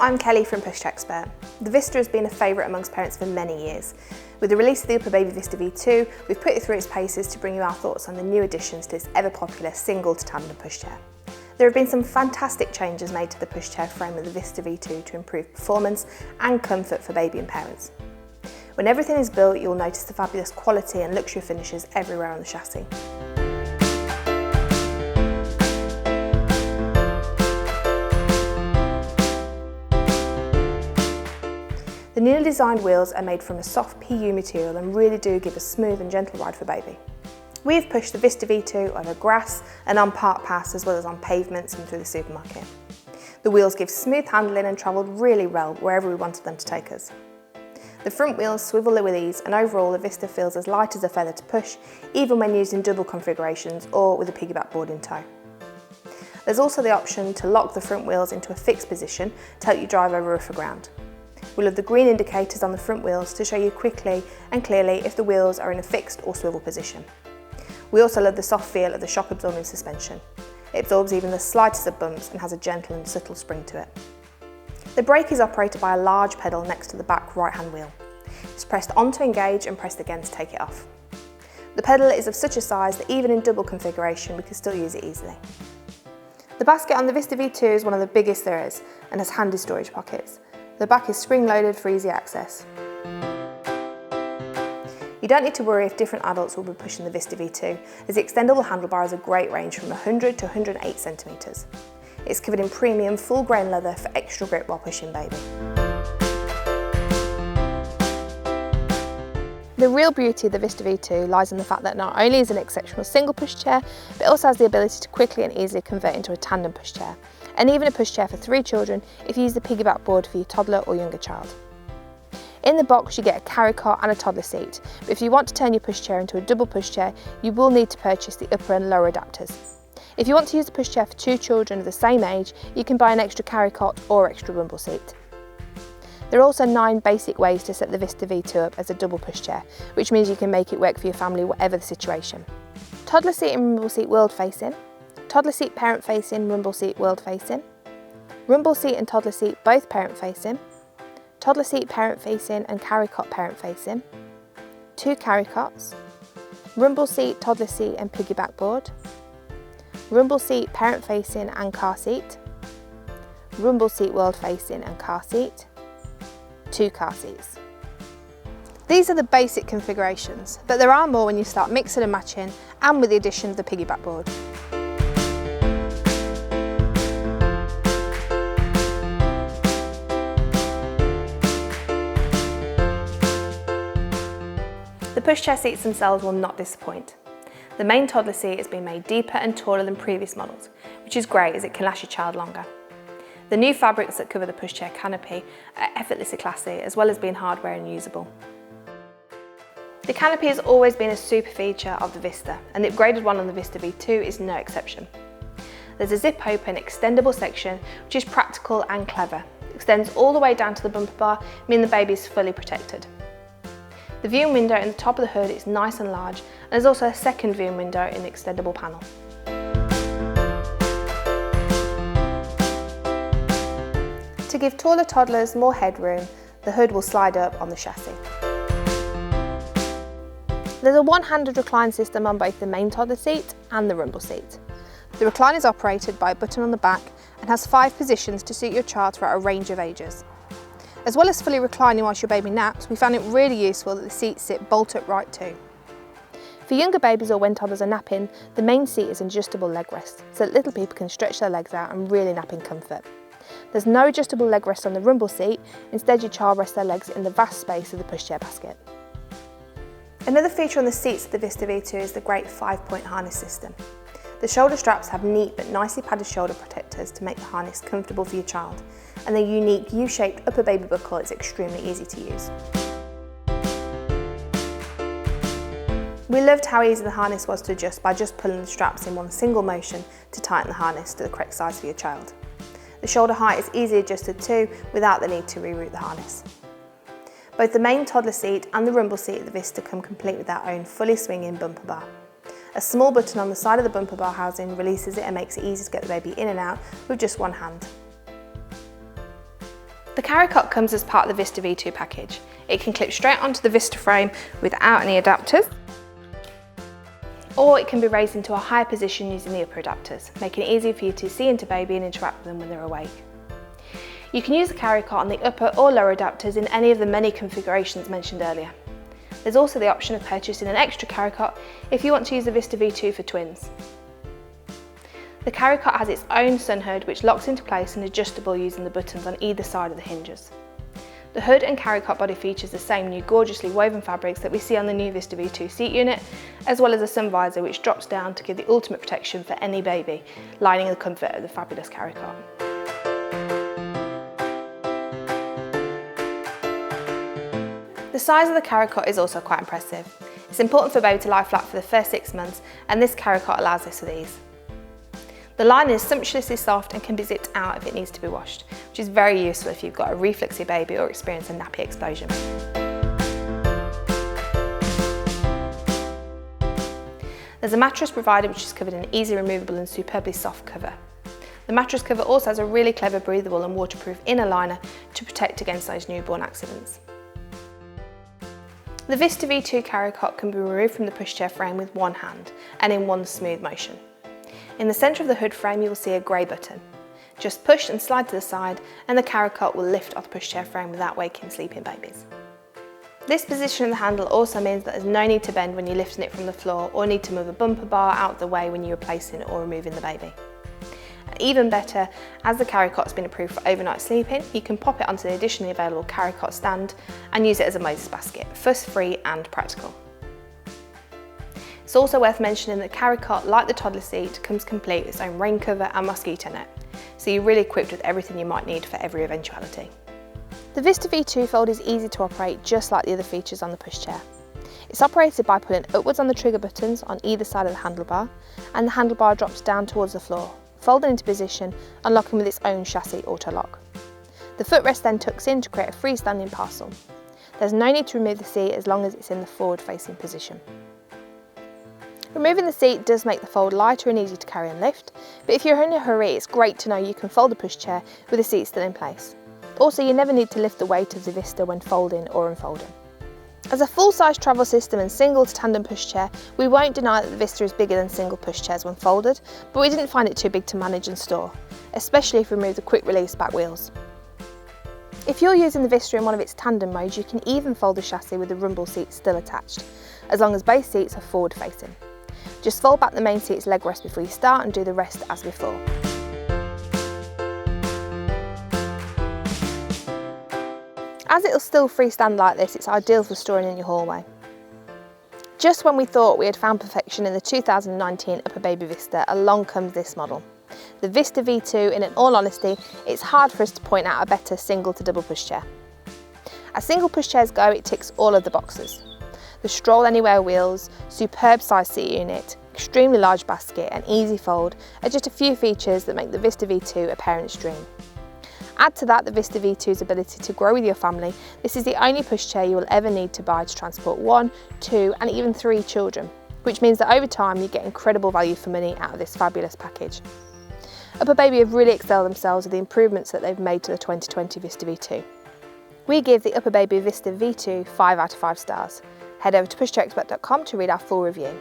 I'm Kelly from Pushchair. The Vista has been a favourite amongst parents for many years. With the release of the UPPAbaby Vista V2, we've put it through its paces to bring you our thoughts on the new additions to this ever-popular single to tandem pushchair. There have been some fantastic changes made to the pushchair frame of the Vista V2 to improve performance and comfort for baby and parents. When everything is built, you'll notice the fabulous quality and luxury finishes everywhere on the chassis. The newly designed wheels are made from a soft PU material and really do give a smooth and gentle ride for baby. We have pushed the Vista V2 over grass and on park paths as well as on pavements and through the supermarket. The wheels give smooth handling and travelled really well wherever we wanted them to take us. The front wheels swivel with ease and overall the Vista feels as light as a feather to push, even when used in double configurations or with a piggyback board in tow. There's also the option to lock the front wheels into a fixed position to help you drive over rougher ground. We love the green indicators on the front wheels to show you quickly and clearly if the wheels are in a fixed or swivel position. We also love the soft feel of the shock absorbing suspension. It absorbs even the slightest of bumps and has a gentle and subtle spring to it. The brake is operated by a large pedal next to the back right hand wheel. It's pressed on to engage and pressed again to take it off. The pedal is of such a size that even in double configuration we can still use it easily. The basket on the Vista V2 is one of the biggest there is and has handy storage pockets. The back is spring-loaded for easy access. You don't need to worry if different adults will be pushing the Vista V2, as the extendable handlebar has a great range from 100 to 108 centimetres. It's covered in premium full-grain leather for extra grip while pushing baby. The real beauty of the Vista V2 lies in the fact that not only is it an exceptional single pushchair, but it also has the ability to quickly and easily convert into a tandem pushchair, and even a pushchair for 3 children if you use the piggyback board for your toddler or younger child. In the box you get a Carrycot and a toddler seat, but if you want to turn your pushchair into a double pushchair, you will need to purchase the upper and lower adapters. If you want to use the pushchair for 2 children of the same age, you can buy an extra Carrycot or extra rumble seat. There are also 9 basic ways to set the Vista V2 up as a double pushchair, which means you can make it work for your family whatever the situation. Toddler seat and rumble seat world facing, toddler seat parent facing, rumble seat world facing, rumble seat and toddler seat both parent facing, toddler seat parent facing and Carrycot parent facing, 2 Carrycots, rumble seat, toddler seat and piggyback board, rumble seat parent facing and car seat, rumble seat world facing and car seat, 2 car seats. These are the basic configurations, but there are more when you start mixing and matching and with the addition of the piggyback board. The pushchair seats themselves will not disappoint. The main toddler seat has been made deeper and taller than previous models, which is great as it can last your child longer. The new fabrics that cover the pushchair canopy are effortlessly classy, as well as being hardware and usable. The canopy has always been a super feature of the Vista, and the upgraded one on the Vista V2 is no exception. There's a zip-open, extendable section, which is practical and clever. It extends all the way down to the bumper bar, meaning the baby is fully protected. The viewing window in the top of the hood is nice and large, and there's also a second viewing window in the extendable panel. To give taller toddlers more headroom, the hood will slide up on the chassis. There's a one-handed recline system on both the main toddler seat and the rumble seat. The recline is operated by a button on the back and has 5 positions to suit your child throughout a range of ages. As well as fully reclining whilst your baby naps, we found it really useful that the seats sit bolt upright too. For younger babies or when toddlers are napping, the main seat is an adjustable leg rest, so that little people can stretch their legs out and really nap in comfort. There's no adjustable leg rest on the rumble seat, instead your child rests their legs in the vast space of the pushchair basket. Another feature on the seats of the Vista V2 is the great 5-point harness system. The shoulder straps have neat but nicely padded shoulder protectors to make the harness comfortable for your child, and the unique U-shaped UPPAbaby buckle is extremely easy to use. We loved how easy the harness was to adjust by just pulling the straps in one single motion to tighten the harness to the correct size for your child. The shoulder height is easily adjusted too, without the need to reroute the harness. Both the main toddler seat and the rumble seat of the Vista come complete with their own fully swinging bumper bar. A small button on the side of the bumper bar housing releases it and makes it easy to get the baby in and out with just one hand. The Carrycot comes as part of the Vista V2 package. It can clip straight onto the Vista frame without any adapters, or it can be raised into a higher position using the upper adapters, making it easier for you to see into baby and interact with them when they're awake. You can use the Carrycot on the upper or lower adapters in any of the many configurations mentioned earlier. There's also the option of purchasing an extra Carrycot if you want to use the Vista V2 for twins. The Carrycot has its own sun hood which locks into place and adjustable using the buttons on either side of the hinges. The hood and Carrycot body features the same new gorgeously woven fabrics that we see on the new Vista V2 seat unit, as well as a sun visor which drops down to give the ultimate protection for any baby, lining the comfort of the fabulous Carrycot. The size of the Carrycot is also quite impressive. It's important for baby to lie flat for the first 6 months, and this Carrycot allows this with ease. The lining is sumptuously soft and can be zipped out if it needs to be washed, which is very useful if you've got a refluxy baby or experience a nappy explosion. There's a mattress provided which is covered in an easy removable and superbly soft cover. The mattress cover also has a really clever breathable and waterproof inner liner to protect against those newborn accidents. The Vista V2 Carrycot can be removed from the pushchair frame with one hand and in one smooth motion. In the centre of the hood frame you will see a grey button. Just push and slide to the side and the Carrycot will lift off the pushchair frame without waking sleeping babies. This position of the handle also means that there's no need to bend when you're lifting it from the floor or need to move a bumper bar out of the way when you're replacing or removing the baby. And even better, as the Carrycot's been approved for overnight sleeping, you can pop it onto the additionally available Carrycot stand and use it as a Moses basket, fuss-free and practical. It's also worth mentioning that Carrycot, like the Toddler seat, comes complete with its own rain cover and mosquito net, so you're really equipped with everything you might need for every eventuality. The Vista V2 Fold is easy to operate just like the other features on the pushchair. It's operated by pulling upwards on the trigger buttons on either side of the handlebar, and the handlebar drops down towards the floor, folding into position, unlocking with its own chassis auto lock. The footrest then tucks in to create a freestanding parcel. There's no need to remove the seat as long as it's in the forward facing position. Removing the seat does make the fold lighter and easier to carry and lift, but if you're in a hurry it's great to know you can fold the pushchair with the seat still in place. Also, you never need to lift the weight of the Vista when folding or unfolding. As a full-size travel system and single to tandem pushchair, we won't deny that the Vista is bigger than single pushchairs when folded, but we didn't find it too big to manage and store, especially if we remove the quick release back wheels. If you're using the Vista in one of its tandem modes, you can even fold the chassis with the rumble seat still attached, as long as both seats are forward facing. Just fold back the main seat's leg rest before you start and do the rest as before. As it'll still freestand like this, it's ideal for storing in your hallway. Just when we thought we had found perfection in the 2019 UPPAbaby VISTA, along comes this model. The Vista V2, and in all honesty, it's hard for us to point out a better single to double pushchair. As single pushchairs go, it ticks all of the boxes. The stroll anywhere wheels, superb size seat unit, extremely large basket and easy fold are just a few features that make the Vista V2 a parent's dream. Add to that the Vista V2's ability to grow with your family. This is the only pushchair you will ever need to buy to transport 1, 2 and even 3 children, which means that over time you get incredible value for money out of this fabulous package. UPPAbaby have really excelled themselves with the improvements that they've made to the 2020 Vista V2. We give the UPPAbaby Vista V2 5 out of 5 stars. Head over to pushchairexpert.com to read our full review.